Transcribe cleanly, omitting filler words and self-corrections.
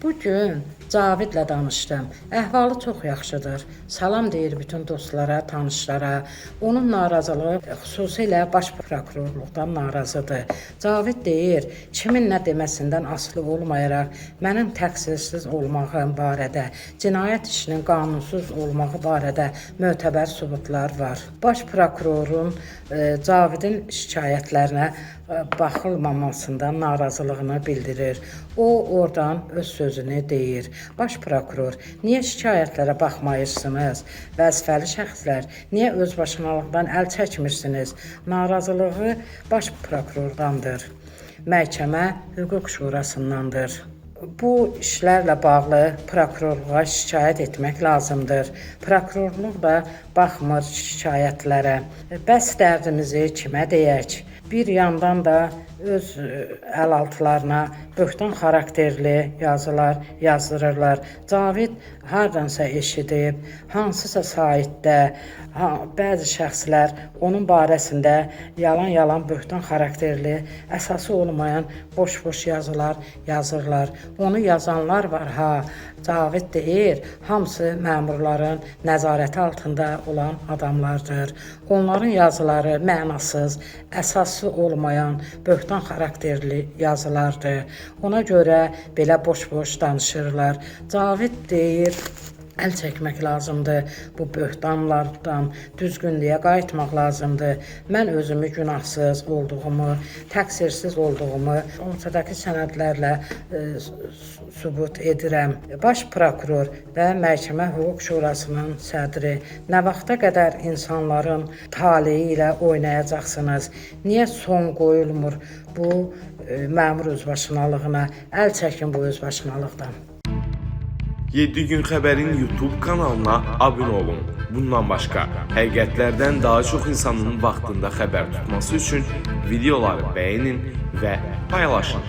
Bu gün Cavidlə danışdım. Əhvalı çox yaxşıdır. Salam deyir bütün dostlara, tanışlara. Onun narazılığı xüsusilə baş prokurorluqdan narazıdır. Cavid deyir, kimin nə deməsindən asılı olmayaraq mənim təqsirsiz olmağım barədə, cinayət işinin qanunsuz olmağı barədə mötəbər sübutlar var. Baş prokurorun Cavidin şikayətlərinə baxılmamasından narazılığını bildirir. O oradan öz sözünü deyir. Baş prokuror, niyə şikayətlərə baxmayırsınız? Vəzifəli şəxslər, niyə özbaşınalıqdan əl çəkmirsiniz? Narazılığı baş prokurordandır. Məhkəmə Hüquq Şurasındandır. Bu işlərlə bağlı prokurorluğa şikayət etmək lazımdır. Prokurorluq da baxmır şikayətlərə. Bəs dərdimizi kimə deyək? Bir yandan da öz əlaltılarına böhtan xarakterli yazılar yazdırırlar. Cavid hardansa eşidib, hansısa saytdə bəzi şəxslər onun barəsində yalan böhtan xarakterli, əsası olmayan boş-boş yazılar yazırlar. Onu yazanlar var ha. Cavid deyir, hamısı məmurların nəzarəti altında olan adamlardır. Onların yazıları mənasız, əsası olmayan böhtan xarakterli yazılardır. Ona görə belə boş-boş danışırlar. Cavid deyir, əl çəkmək lazımdır. Bu böhtanlardan düzgünlüyə qayıtmaq lazımdır. Mən özümü günahsız olduğumu, təqsirsiz olduğumu ortadakı sənədlərlə sübut edirəm. Baş prokuror və Məhkəmə Hüquq Şurasının sədri, nə vaxta qədər insanların taleyi ilə oynayacaqsınız? Niyə son qoyulmur bu məmur özbaşınalığına? Əl çəkin bu özbaşınalıqdan. 7 gün xəbərin YouTube kanalına abunə olun. Bundan başqa, həqiqətlərdən daha çox insanın vaxtında xəbər tutması üçün videoları bəyənin və paylaşın.